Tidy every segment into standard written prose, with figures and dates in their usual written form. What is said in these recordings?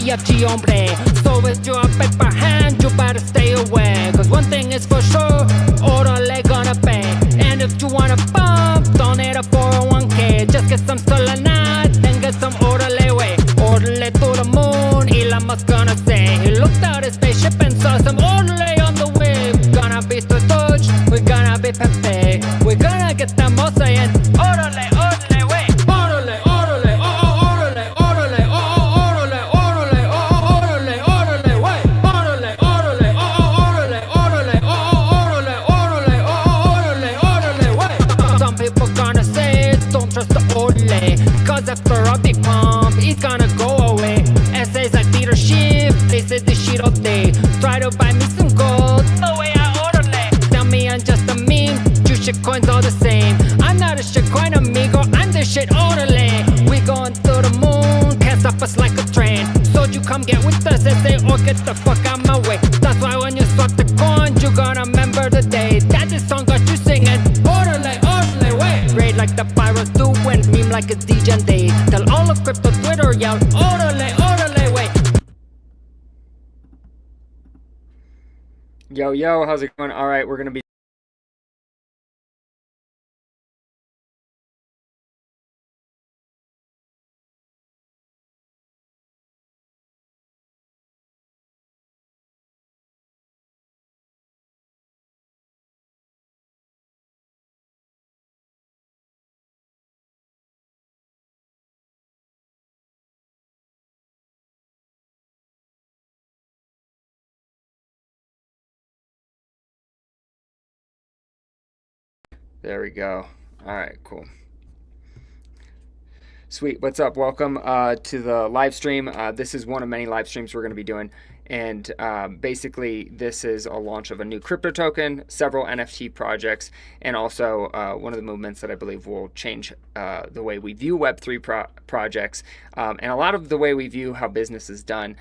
EFG hombre. So with your paper hand, you better stay away. Cause one thing is for sure, HODLAY gonna pay. And if you wanna bump, donate a 401k. Just get some Solana, then get some HODLAY way. HODLAY to the moon, Elon Musk gonna say. He looked out his spaceship and saw some HODLAY on the way. We're gonna be so Doge, we're gonna be Pepe. We're gonna get them all saying HODLAY, HODLAY way. HODLAY, HODLAY, HODLAY, HODLAY, HODLAY, HODLAY, HODLAY, HODLAY way. HODLAY, HODLAY, HODLAY, HODLAY, HODLAY, HODLAY, HODLAY way. Some people gonna say don't trust the HODLAY, cause after a big pump, it's gonna go away. Essays like leadership, they say this shit all day. Try to buy me some gold, the way I HODLAY. Tell me I'm just a meme, you shit coins all the same. I'm not a shit coin amigo, I'm the shit HODLAY. We going to the moon, can't stop us like a train. So you come get with us and say, or get the fuck out my way. That's why when you swap the coins, you gonna remember the day that this song got you singing HODLAY, HODLAY way. Raid like the pirates do when meme like a DJ day. Tell all of crypto Twitter, yell HODLAY, HODLAY way. Yo, how's it going? All right, we're gonna be there we go. All right, cool. Sweet. What's up? Welcome to the live stream. This is one of many live streams we're going to be doing. And basically, this is a launch of a new crypto token, several NFT projects, and also one of the movements that I believe will change the way we view Web3 projects and a lot of the way we view how business is done.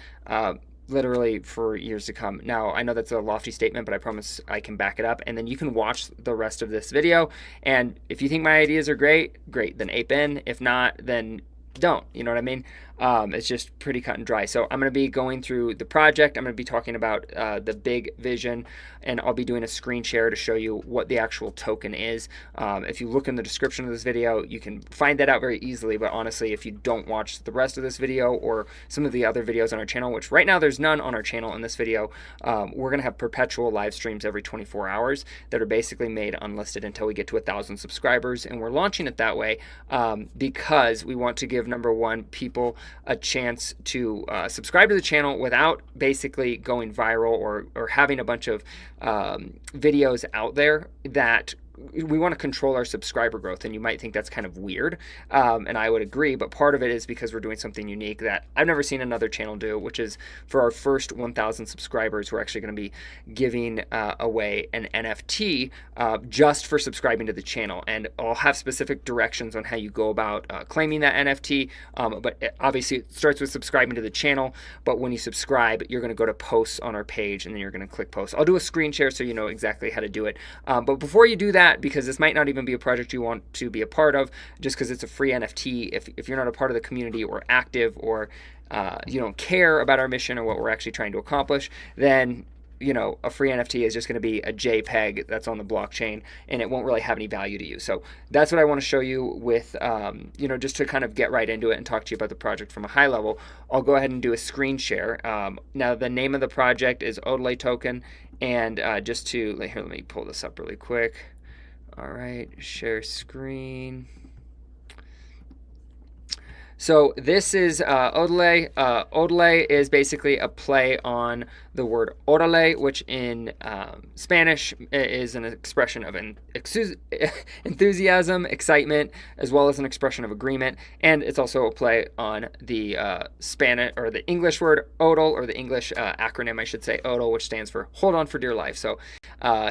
Literally for years to come. Now, I know that's a lofty statement, but I promise I can back it up. And then you can watch the rest of this video. And if you think my ideas are great, then ape in. If not, then don't. You know what I mean? It's just pretty cut and dry. So I'm going to be going through the project. I'm going to be talking about the big vision, and I'll be doing a screen share to show you what the actual token is. If you look in the description of this video, you can find that out very easily. But honestly, if you don't watch the rest of this video or some of the other videos on our channel, which right now there's none on our channel in this video, we're going to have perpetual live streams every 24 hours that are basically made unlisted until we get to 1,000 subscribers. And we're launching it that way because we want to give, number one, people a chance to subscribe to the channel without basically going viral or having a bunch of videos out there that we want to control our subscriber growth. And you might think that's kind of weird, and I would agree, but part of it is because we're doing something unique that I've never seen another channel do, which is for our first 1,000 subscribers, we're actually going to be giving away an NFT just for subscribing to the channel. And I'll have specific directions on how you go about claiming that NFT, but obviously it starts with subscribing to the channel. But when you subscribe, you're going to go to posts on our page, and then you're going to click posts. I'll do a screen share so you know exactly how to do it. But before you do that, because this might not even be a project you want to be a part of, just because it's a free NFT, if you're not a part of the community or active, or you don't care about our mission or what we're actually trying to accomplish, then a free NFT is just going to be a JPEG that's on the blockchain, and it won't really have any value to you. So that's what I want to show you with, just to kind of get right into it and talk to you about the project from a high level. I'll go ahead and do a screen share. Now, the name of the project is HODLAY token, and just to, here, let me pull this up really quick. All right, share screen. So this is HODLAY. HODLAY is basically a play on the word órale, which in Spanish is an expression of enthusiasm, excitement, as well as an expression of agreement. And it's also a play on the Spanish or the English word HODL, or the English acronym, I should say, HODL, which stands for hold on for dear life. So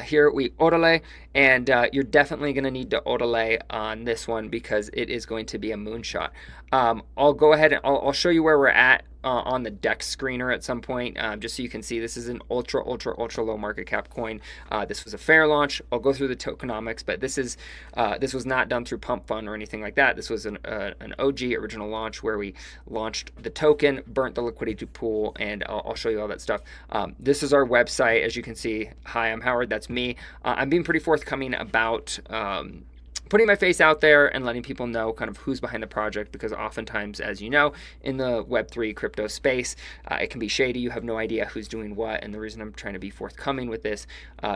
here we HODLAY, and you're definitely going to need to HODLAY on this one because it is going to be a moonshot. I'll go ahead and I'll show you where we're at on the DEX screener at some point, just so you can see this is an ultra low market cap coin. This was a fair launch. I'll go through the tokenomics, but this was not done through Pump Fund or anything like that. This was an OG original launch where we launched the token, burnt the liquidity pool, and I'll show you all that stuff. This is our website, as you can see. Hi, I'm Howard. That's me. I'm being pretty forthcoming about putting my face out there and letting people know kind of who's behind the project, because oftentimes, as you know, in the Web3 crypto space, it can be shady. You have no idea who's doing what, and the reason I'm trying to be forthcoming with this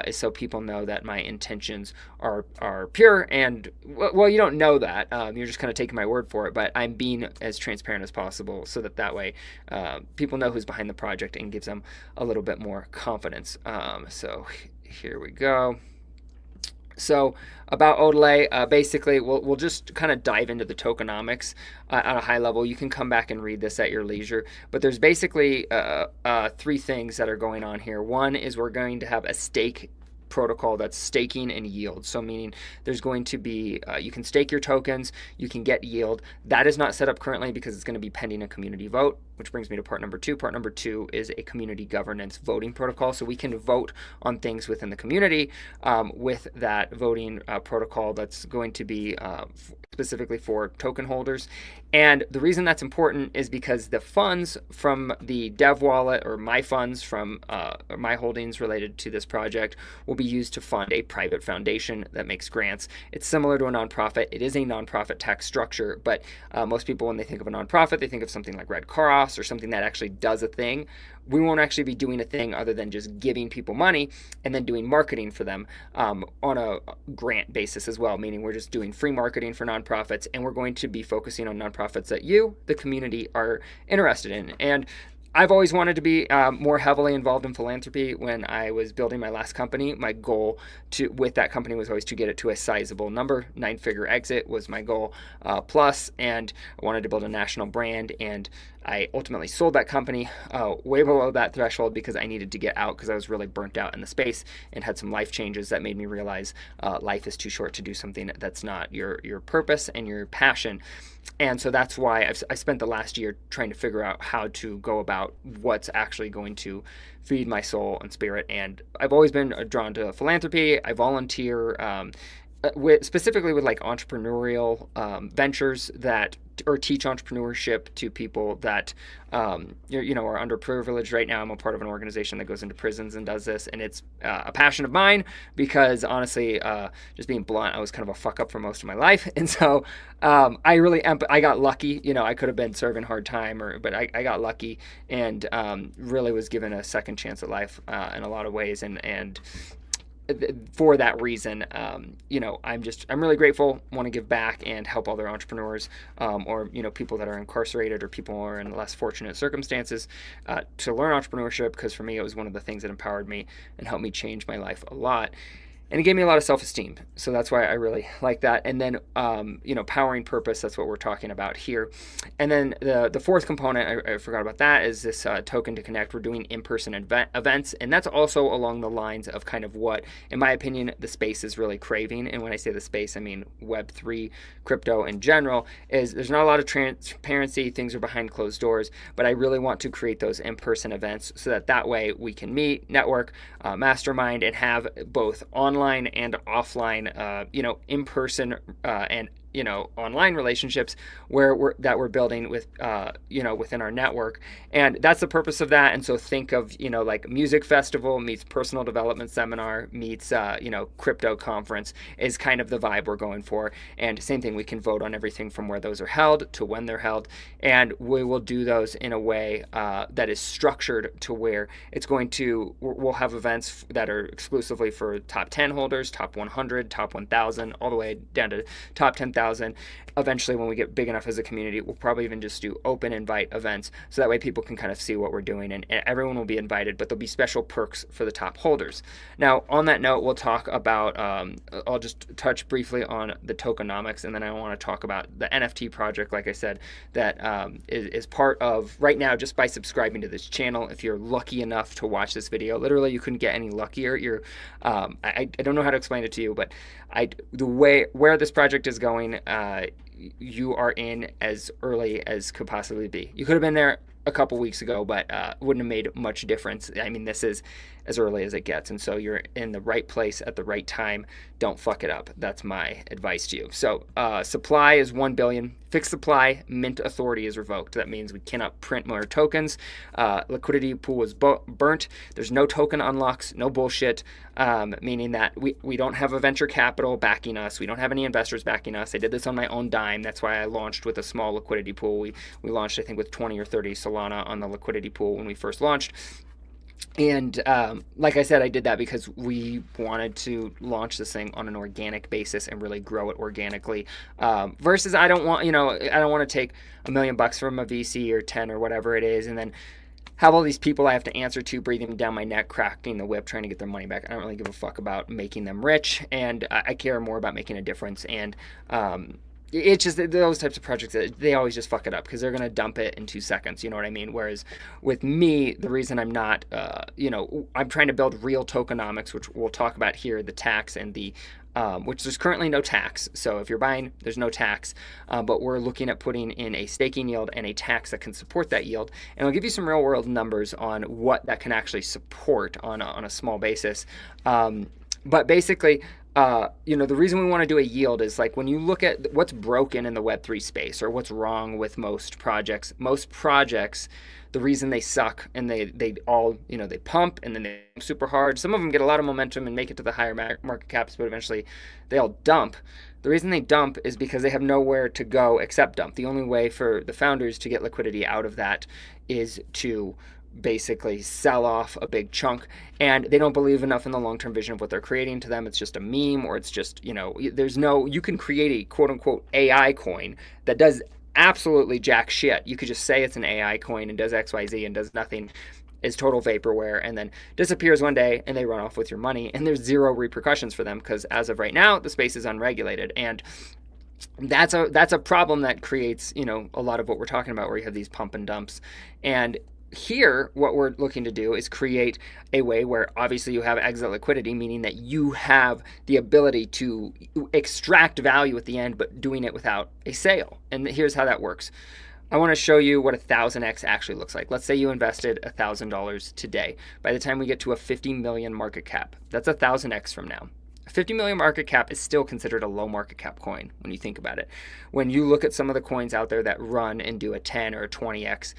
is so people know that my intentions are pure. And well, you don't know that. You're just kind of taking my word for it, but I'm being as transparent as possible so that way people know who's behind the project and gives them a little bit more confidence. So here we go. So about HODLAY, basically, we'll just kind of dive into the tokenomics at a high level. You can come back and read this at your leisure. But there's basically three things that are going on here. One is we're going to have a stake protocol that's staking and yield. So meaning there's going to be, you can stake your tokens, you can get yield. That is not set up currently because it's going to be pending a community vote, which brings me to part number two. Part number two is a community governance voting protocol. So we can vote on things within the community with that voting protocol that's going to be specifically for token holders. And the reason that's important is because the funds from the dev wallet, or my funds from my holdings related to this project, will be used to fund a private foundation that makes grants. It's similar to a nonprofit. It is a nonprofit tax structure, but most people, when they think of a nonprofit, they think of something like Red Cross or something that actually does a thing. We won't actually be doing a thing other than just giving people money and then doing marketing for them on a grant basis as well, meaning we're just doing free marketing for nonprofits, and we're going to be focusing on nonprofits that you, the community, are interested in. And I've always wanted to be more heavily involved in philanthropy. When I was building my last company, my goal with that company was always to get it to a sizable number. 9-figure exit was my goal plus, and I wanted to build a national brand, and I ultimately sold that company way below that threshold because I needed to get out, because I was really burnt out in the space and had some life changes that made me realize life is too short to do something that's not your purpose and your passion. And so that's why I spent the last year trying to figure out how to go about what's actually going to feed my soul and spirit. And I've always been drawn to philanthropy. I volunteer specifically with like entrepreneurial ventures that, or teach entrepreneurship to people that are underprivileged. Right now, I'm a part of an organization that goes into prisons and does this, and it's a passion of mine because honestly, just being blunt, I was kind of a fuck up for most of my life, and so I got lucky. I could have been serving hard time, but I got lucky and really was given a second chance at life in a lot of ways, and for that reason, I'm really grateful, want to give back and help other entrepreneurs or people that are incarcerated or people who are in less fortunate circumstances to learn entrepreneurship, because for me it was one of the things that empowered me and helped me change my life a lot. And it gave me a lot of self-esteem. So that's why I really like that. And then, powering purpose, that's what we're talking about here. And then the fourth component, I forgot about that, is this token to connect. We're doing in-person events. And that's also along the lines of kind of what, in my opinion, the space is really craving. And when I say the space, I mean Web3 crypto in general, is there's not a lot of transparency. Things are behind closed doors. But I really want to create those in-person events so that way we can meet, network, mastermind, and have both online and offline, in-person and online relationships we're building with, within our network. And that's the purpose of that. And so think of, like music festival meets personal development seminar meets, crypto conference is kind of the vibe we're going for. And same thing, we can vote on everything from where those are held to when they're held. And we will do those in a way that is structured to where we'll have events that are exclusively for top 10 holders, top 100, top 1,000, all the way down to top 10,000. Eventually, when we get big enough as a community, we'll probably even just do open invite events, so that way people can kind of see what we're doing, and everyone will be invited, but there'll be special perks for the top holders. Now, on that note, we'll talk about, I'll just touch briefly on the tokenomics, and then I want to talk about the NFT project, like I said, that is part of, right now, just by subscribing to this channel. If you're lucky enough to watch this video, literally you couldn't get any luckier. I don't know how to explain it to you, but where this project is going, you are in as early as could possibly be. You could have been there a couple weeks ago, but wouldn't have made much difference. I mean, this is as early as it gets, and so you're in the right place at the right time. Don't fuck it up. That's my advice to you. So supply is 1 billion. Fixed supply, mint authority is revoked. That means we cannot print more tokens. Liquidity pool was burnt. There's no token unlocks, no bullshit, meaning that we don't have a venture capital backing us. We don't have any investors backing us. I did this on my own dime. That's why I launched with a small liquidity pool. We launched, I think, with 20 or 30 Solana on the liquidity pool when we first launched. And like I said, I did that because we wanted to launch this thing on an organic basis and really grow it organically. Versus I don't want to take $1 million from a VC or 10 or whatever it is, and then have all these people I have to answer to breathing down my neck, cracking the whip, trying to get their money back. I don't really give a fuck about making them rich, and I care more about making a difference. And it's just those types of projects that they always just fuck it up because they're going to dump it in 2 seconds. You know what I mean? Whereas with me, the reason I'm not, I'm trying to build real tokenomics, which we'll talk about here, the tax and the, which there's currently no tax. So if you're buying, there's no tax, but we're looking at putting in a staking yield and a tax that can support that yield. And I'll give you some real world numbers on what that can actually support on a small basis. But basically, the reason we want to do a yield is like when you look at what's broken in the Web3 space or what's wrong with most projects, the reason they suck and they all, they pump and then they pump super hard. Some of them get a lot of momentum and make it to the higher market caps, but eventually they all dump. The reason they dump is because they have nowhere to go except dump. The only way for the founders to get liquidity out of that is to basically sell off a big chunk, and they don't believe enough in the long-term vision of what they're creating. To them, it's just a meme, or it's just, you can create a quote-unquote AI coin that does absolutely jack shit. You could just say it's an AI coin and does XYZ and does nothing, is total vaporware, and then disappears one day and they run off with your money, and there's zero repercussions for them because as of right now, the space is unregulated. And that's a problem that creates, a lot of what we're talking about, where you have these pump and dumps. And here, what we're looking to do is create a way where obviously you have exit liquidity, meaning that you have the ability to extract value at the end, but doing it without a sale. And here's how that works. I want to show you what 1000x actually looks like. Let's say you invested $1,000 today. By the time we get to a 50 million market cap, that's 1000x from now. 50 million market cap is still considered a low market cap coin when you think about it. When you look at some of the coins out there that run and do a 10 or a 20x,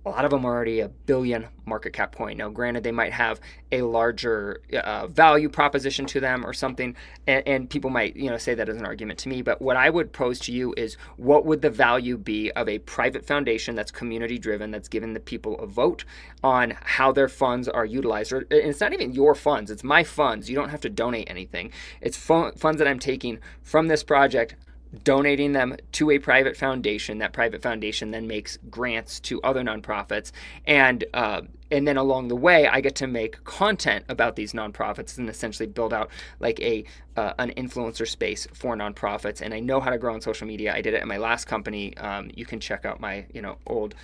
a lot of them are already a billion market cap coin. Now, granted, they might have a larger value proposition to them or something, and people might, say that as an argument to me. But what I would pose to you is, what would the value be of a private foundation that's community driven, that's given the people a vote on how their funds are utilized? And it's not even your funds; it's my funds. You don't have to donate anything. It's funds that I'm taking from this project, donating them to a private foundation. That private foundation then makes grants to other nonprofits, and then along the way, I get to make content about these nonprofits and essentially build out like an influencer space for nonprofits. And I know how to grow on social media. I did it at my last company. You can check out my old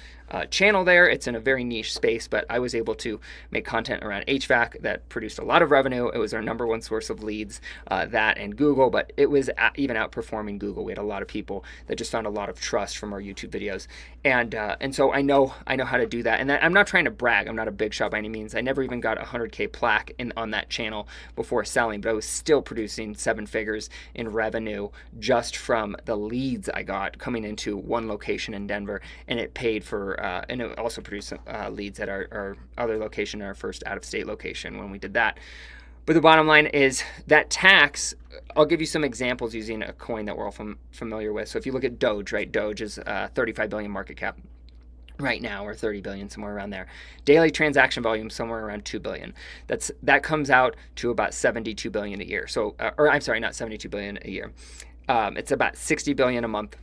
channel there. It's in a very niche space, but I was able to make content around HVAC that produced a lot of revenue. It was our number one source of leads, that and Google, but it was even outperforming Google. We had a lot of people that just found a lot of trust from our YouTube videos, and so I know how to do that. And I'm not trying to brag. I'm not a big shot by any means. I never even got a 100K plaque on that channel before selling, but I was still producing 7 figures in revenue just from the leads I got coming into one location in Denver, and it paid for, and it also produced leads at our other location, our first out-of-state location when we did that. But the bottom line is that tax, I'll give you some examples using a coin that we're all familiar with. So if you look at Doge, right? Doge is 35 billion market cap right now, or 30 billion, somewhere around there. Daily transaction volume somewhere around 2 billion. That comes out to about 72 billion a year. So, or I'm sorry, not 72 billion a year. It's about 60 billion a month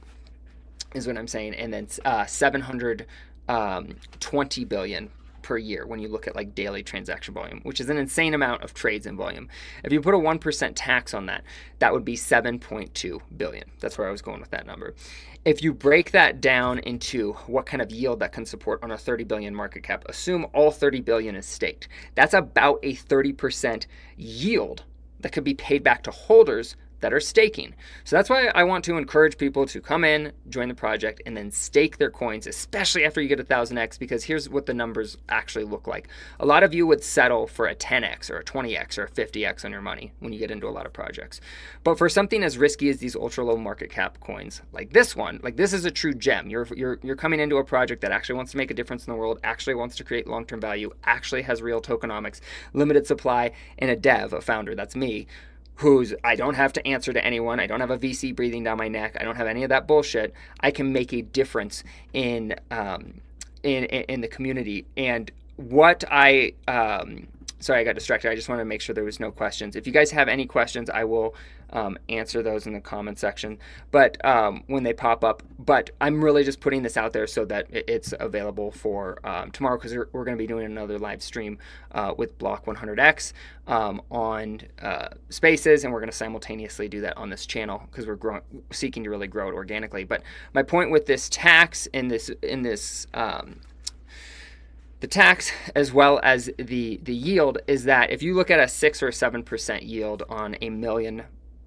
is what I'm saying. And then 720 billion per year when you look at like daily transaction volume, which is an insane amount of trades in volume. If you put a 1% tax on that, that would be 7.2 billion. That's where I was going with that number. If you break that down into what kind of yield that can support on a 30 billion market cap, assume all 30 billion is staked. That's about a 30% yield that could be paid back to holders that are staking. So that's why I want to encourage people to come in, join the project, and then stake their coins, especially after you get 1000x, because here's what the numbers actually look like. A lot of you would settle for a 10x or a 20x or a 50x on your money when you get into a lot of projects. But for something as risky as these ultra low market cap coins, like this one, like this is a true gem. You're coming into a project that actually wants to make a difference in the world, actually wants to create long-term value, actually has real tokenomics, limited supply, and a dev, a founder, that's me, I don't have to answer to anyone. I don't have a VC breathing down my neck. I don't have any of that bullshit. I can make a difference in the community. And what sorry, I got distracted. I just wanted to make sure there was no questions. If you guys have any questions, I will answer those in the comment section, but when they pop up. But I'm really just putting this out there so that it's available for tomorrow, because we're going to be doing another live stream with Block 100X on Spaces, and we're going to simultaneously do that on this channel because we're seeking to really grow it organically. But my point with this tax the tax as well as the yield is that if you look at a 6 or 7% yield on $1 million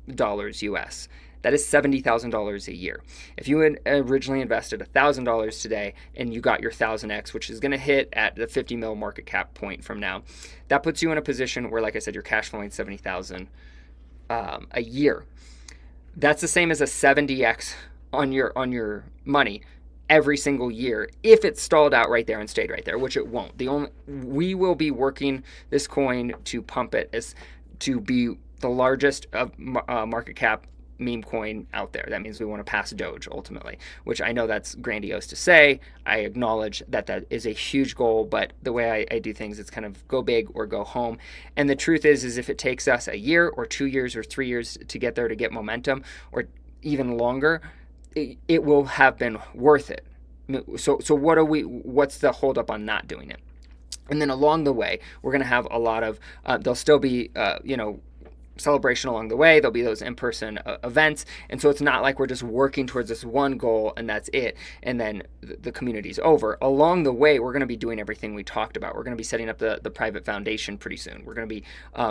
US, that is $70,000 a year. If you had originally invested $1,000 today and you got your 1000x, which is going to hit at the 50 mil market cap point from now, that puts you in a position where, like I said, you're cash flowing 70,000 a year. That's the same as a 70x on your money every single year if it stalled out right there and stayed right there, which it won't. We will be working this coin to pump it as to be the largest market cap meme coin out there. That means we want to pass Doge ultimately, which I know that's grandiose to say. I acknowledge that is a huge goal, but the way I do things, it's kind of go big or go home. And the truth is if it takes us a year or 2 years or 3 years to get there, to get momentum, or even longer, it will have been worth it. So what's the holdup on not doing it? And then along the way, we're going to have a lot of, there'll still be, celebration along the way. There'll be those in-person events. And so it's not like we're just working towards this one goal and that's it, and then the community's over. Along the way, we're going to be doing everything we talked about. We're going to be setting up the private foundation pretty soon. We're going to be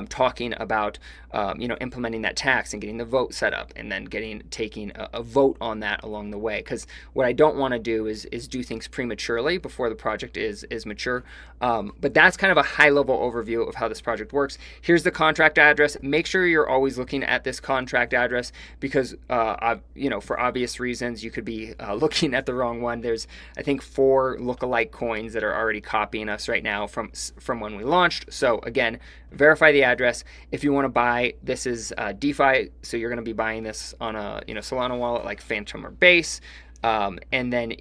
talking about, implementing that tax and getting the vote set up, and then taking a vote on that along the way. Because what I don't want to do is do things prematurely before the project is mature. But that's kind of a high-level overview of how this project works. Here's the contract address. Make sure you're always looking at this contract address, because for obvious reasons you could be looking at the wrong one. There's, I think, 4 lookalike coins that are already copying us right now from when we launched. So again, verify the address. If you want to buy, this is DeFi, so you're going to be buying this on a Solana wallet like Phantom or Base. And then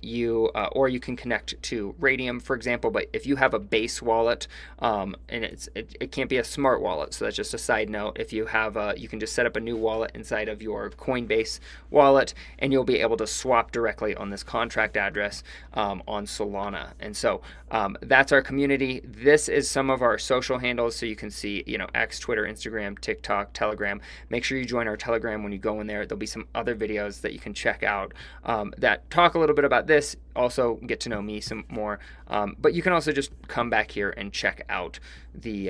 or you can connect to Radium, for example. But if you have a Base wallet, and it can't be a smart wallet, so that's just a side note. If you have you can just set up a new wallet inside of your Coinbase wallet, and you'll be able to swap directly on this contract address on Solana. And so that's our community. This is some of our social handles, so you can see X, Twitter, Instagram, TikTok, Telegram. Make sure you join our Telegram when you go in there. There'll be some other videos that you can check out that talk a little bit about this, also get to know me some more, but you can also just come back here and check out the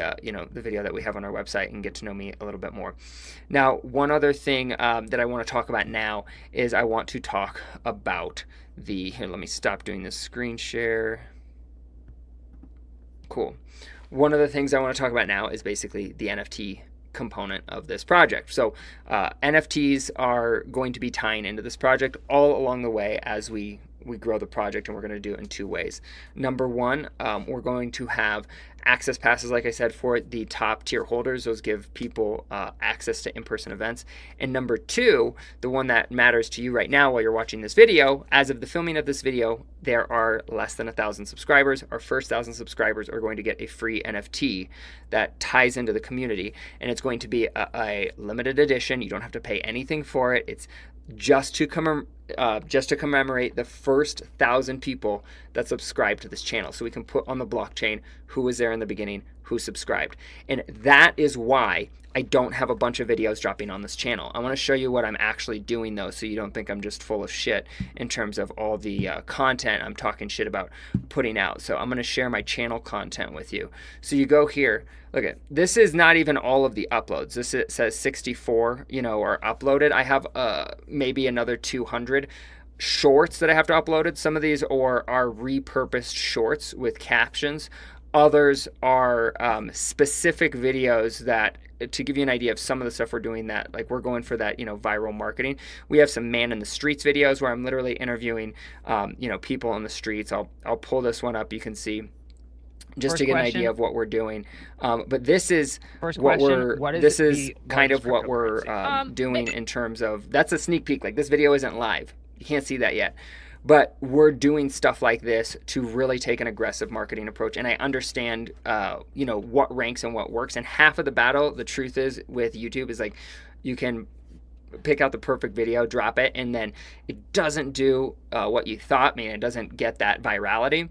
the video that we have on our website and get to know me a little bit more. Now, one other thing that I want to talk about now is I want to talk about here, let me stop doing this screen share. Cool. One of the things I want to talk about now is basically the NFT component of this project. So NFTs are going to be tying into this project all along the way as we grow the project, and we're going to do it in 2 ways. Number one, we're going to have access passes, like I said, for the top tier holders. Those give people access to in-person events. And number 2, the one that matters to you right now while you're watching this video, as of the filming of this video, there are less than 1,000 subscribers. Our first 1,000 subscribers are going to get a free NFT that ties into the community, and it's going to be a limited edition. You don't have to pay anything for it. It's just to just to commemorate the first 1,000 people that subscribed to this channel. So we can put on the blockchain who was there in the beginning, who subscribed. And that is why I don't have a bunch of videos dropping on this channel. I want to show you what I'm actually doing though, so you don't think I'm just full of shit in terms of all the content I'm talking shit about putting out. So I'm going to share my channel content with you. So you go here. Look at this, is not even all of the uploads. This, it says 64, are uploaded. I have maybe another 200 shorts that I have to upload. Some of these are repurposed shorts with captions. Others are specific videos that, to give you an idea of some of the stuff we're doing, that like we're going for that, viral marketing. We have some man in the streets videos where I'm literally interviewing, people on the streets. I'll pull this one up. You can see just to get an idea of what we're doing. But this is what we're, this is kind of what we're doing in terms of, that's a sneak peek. Like this video isn't live. You can't see that yet. But we're doing stuff like this to really take an aggressive marketing approach. And I understand, what ranks and what works. And half of the battle, the truth is, with YouTube is like, you can pick out the perfect video, drop it, and then it doesn't do what you thought. It doesn't get that virality.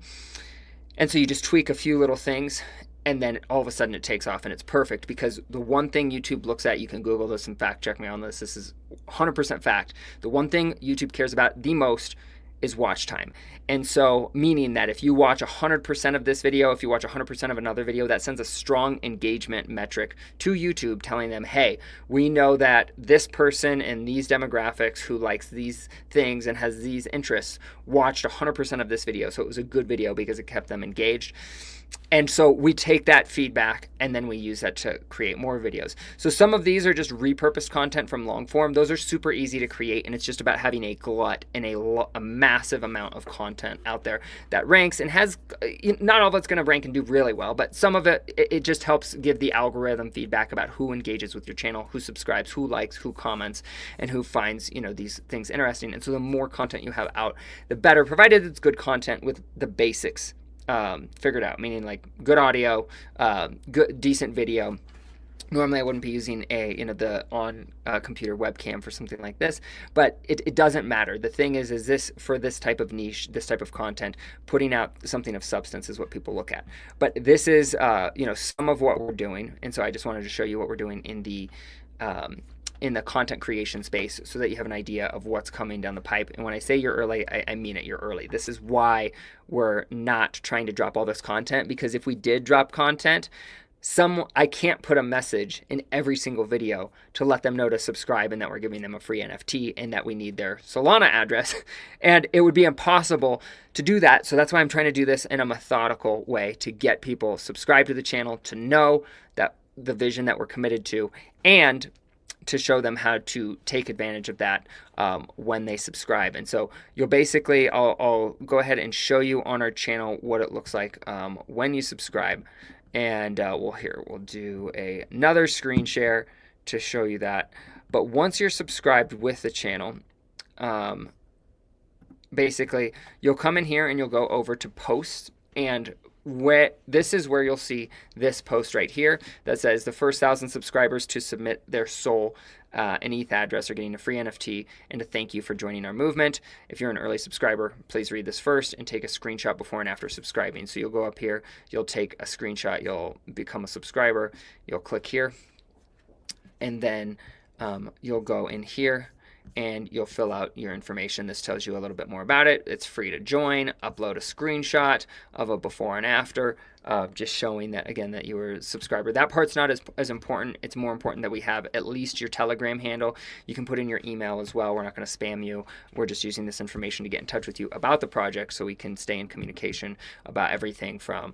And so you just tweak a few little things, and then all of a sudden it takes off and it's perfect. Because the one thing YouTube looks at, you can Google this and fact check me on this. This is 100% fact. The one thing YouTube cares about the most is watch time. And so meaning that if you watch 100% of this video, if you watch 100% of another video, that sends a strong engagement metric to YouTube telling them, hey, we know that this person in these demographics who likes these things and has these interests watched 100% of this video. So it was a good video because it kept them engaged. And so we take that feedback and then we use that to create more videos. So some of these are just repurposed content from long form. Those are super easy to create, and it's just about having a glut and a massive amount of content out there that ranks and has, not all of it's going to rank and do really well, but some of it just helps give the algorithm feedback about who engages with your channel, who subscribes, who likes, who comments, and who finds, these things interesting. And so the more content you have out, the better, provided it's good content with the basics figured out, meaning like good audio, good decent video. Normally I wouldn't be using the computer webcam for something like this, but it doesn't matter. The thing is this, for this type of niche, this type of content, putting out something of substance is what people look at. But this is some of what we're doing, and so I just wanted to show you what we're doing in the content creation space so that you have an idea of what's coming down the pipe. And when I say you're early, I mean it, you're early. This is why we're not trying to drop all this content, because if we did drop content, I can't put a message in every single video to let them know to subscribe and that we're giving them a free NFT and that we need their Solana address. And it would be impossible to do that. So that's why I'm trying to do this in a methodical way to get people subscribed to the channel, to know that the vision that we're committed to, and to show them how to take advantage of that when they subscribe. And so you'll basically, I'll go ahead and show you on our channel what it looks like when you subscribe. And we'll do another screen share to show you that. But once you're subscribed with the channel, basically you'll come in here and you'll go over to posts, and this is where you'll see this post right here that says the first 1,000 subscribers to submit their SOL and ETH address are getting a free NFT, and to thank you for joining our movement. If you're an early subscriber, please read this first and take a screenshot before and after subscribing. So you'll go up here, you'll take a screenshot, you'll become a subscriber, you'll click here, and then you'll go in here and you'll fill out your information. This tells you a little bit more about it. It's free to join. Upload a screenshot of a before and after, just showing that, again, that you were a subscriber. That part's not as important. It's more important that we have at least your Telegram handle. You can put in your email as well. We're not going to spam you. We're just using this information to get in touch with you about the project so we can stay in communication about everything from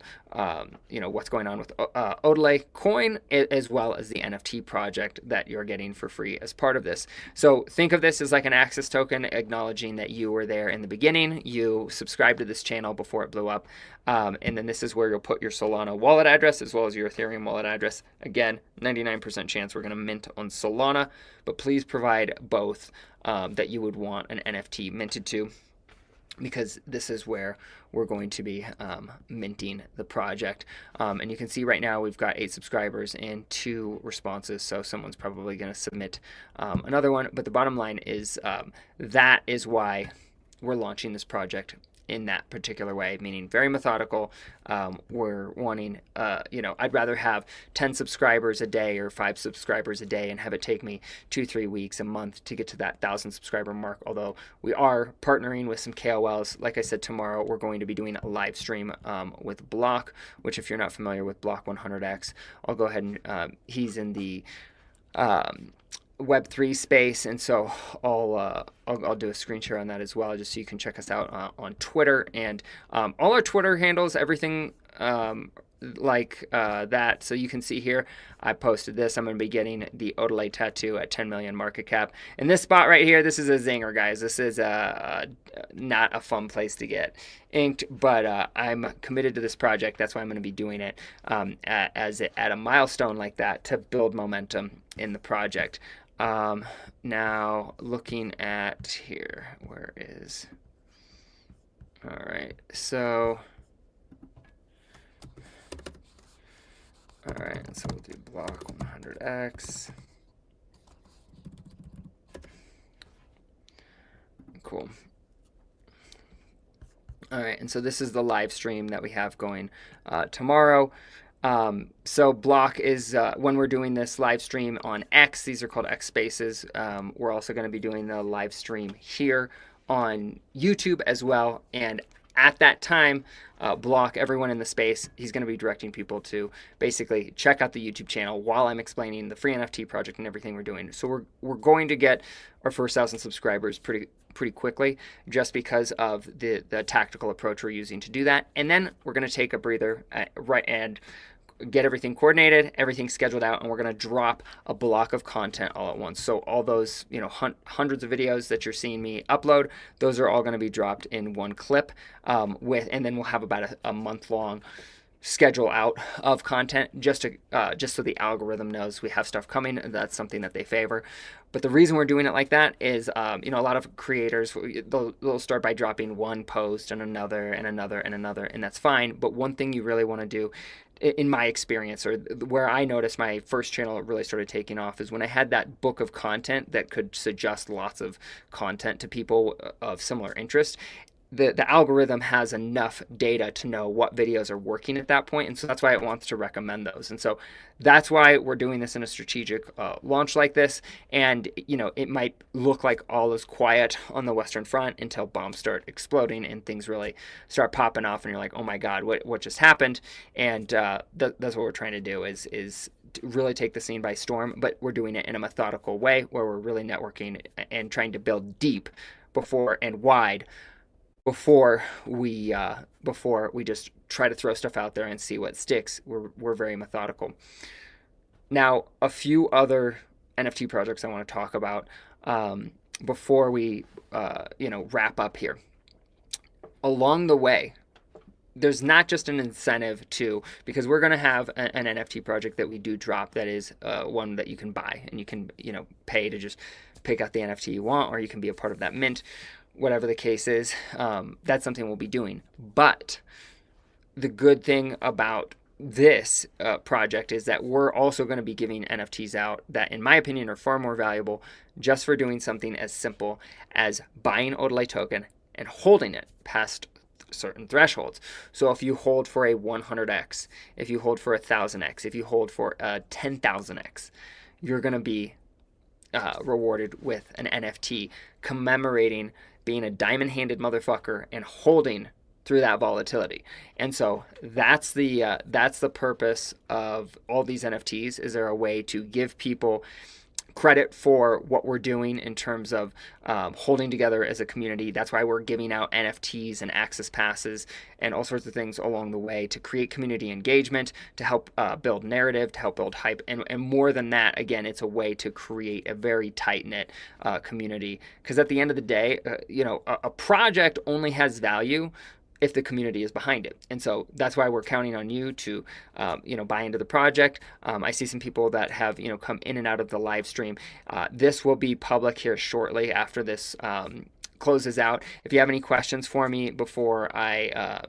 what's going on with HODLAY coin, as well as the NFT project that you're getting for free as part of this. So think of this as like an access token, acknowledging that you were there in the beginning, you subscribed to this channel before it blew up, and then this is where you'll put your Solana wallet address as well as your Ethereum wallet address. Again, 99% chance we're going to mint on Solana, but please provide both that you would want an NFT minted to. because this is where we're going to be minting the project. And you can see right now we've got 8 subscribers and 2 responses, so someone's probably going to submit another one. But the bottom line is that is why we're launching this project in that particular way, meaning very methodical. We're wanting, I'd rather have 10 subscribers a day or 5 subscribers a day and have it take me 2-3 weeks, a month to get to that 1,000 subscriber mark. Although we are partnering with some KOLs. Like I said, tomorrow we're going to be doing a live stream with Block, which if you're not familiar with Block 100X, I'll go ahead and he's in the Web3 space, and so I'll do a screen share on that as well, just so you can check us out on Twitter. And all our Twitter handles, everything that. So you can see here, I posted this. I'm going to be getting the HODLAY tattoo at 10 million market cap. And this spot right here, this is a zinger, guys. This is not a fun place to get inked, but I'm committed to this project. That's why I'm going to be doing it at a milestone like that to build momentum in the project. Now looking at here, where is, all right, so, all right, so we'll do Block 100X. Cool. All right, and so this is the live stream that we have going tomorrow. So Block is, when we're doing this live stream on X, these are called X Spaces. We're also going to be doing the live stream here on YouTube as well. And at that time, Block, everyone in the space, he's going to be directing people to basically check out the YouTube channel while I'm explaining the free NFT project and everything we're doing. So we're going to get our first 1,000 subscribers pretty quickly, just because of the tactical approach we're using to do that. And then we're going to take a breather, and get everything coordinated, everything scheduled out, and we're going to drop a block of content all at once. So all those, hundreds of videos that you're seeing me upload, those are all going to be dropped in one clip, and then we'll have about a month-long schedule out of content, just so the algorithm knows we have stuff coming. That's something that they favor. But the reason we're doing it like that is, a lot of creators, they'll start by dropping one post and another and another and another, and that's fine. But one thing you really want to do, in my experience, or where I noticed my first channel really started taking off, is when I had that book of content that could suggest lots of content to people of similar interest. The algorithm has enough data to know what videos are working at that point, and so that's why it wants to recommend those. And so that's why we're doing this in a strategic launch like this. And it might look like all is quiet on the Western Front until bombs start exploding and things really start popping off, and you're like, oh my God, what just happened? And that's what we're trying to do is to really take the scene by storm, but we're doing it in a methodical way where we're really networking and trying to build deep and wide before we just try to throw stuff out there and see what sticks. We're very methodical. Now, a few other NFT projects I want to talk about before we wrap up here. Along the way, there's not just an incentive because we're going to have an NFT project that we do drop that is one that you can buy, and you can pay to just pick out the NFT you want, or you can be a part of that mint. Whatever the case is, that's something we'll be doing. But the good thing about this project is that we're also going to be giving NFTs out that, in my opinion, are far more valuable just for doing something as simple as buying HODLAY token and holding it past certain thresholds. So if you hold for a 100x, if you hold for a 1000x, if you hold for a 10,000x, you're going to be rewarded with an NFT commemorating being a diamond-handed motherfucker and holding through that volatility. And so that's the purpose of all these NFTs. Is there a way to give people credit for what we're doing in terms of holding together as a community? That's why we're giving out NFTs and access passes and all sorts of things along the way to create community engagement, to help build narrative, to help build hype. And more than that, again, it's a way to create a very tight-knit community. Because at the end of the day, a project only has value if the community is behind it. And so that's why we're counting on you to, buy into the project. I see some people that have, come in and out of the live stream. This will be public here shortly after this close this out. If you have any questions for me before I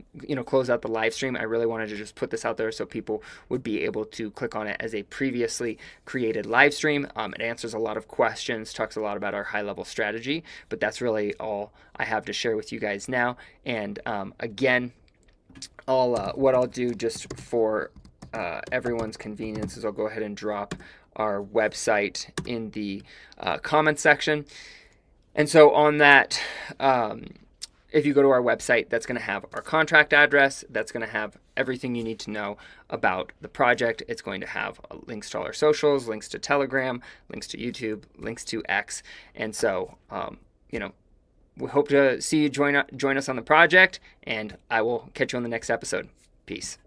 close out the live stream, I really wanted to just put this out there so people would be able to click on it as a previously created live stream. It answers a lot of questions, talks a lot about our high level strategy, but that's really all I have to share with you guys now. And again, what I'll do just for everyone's convenience is I'll go ahead and drop our website in the comment section. And so on that, if you go to our website, that's going to have our contract address. That's going to have everything you need to know about the project. It's going to have links to all our socials, links to Telegram, links to YouTube, links to X. And so, we hope to see you join us on the project, and I will catch you on the next episode. Peace.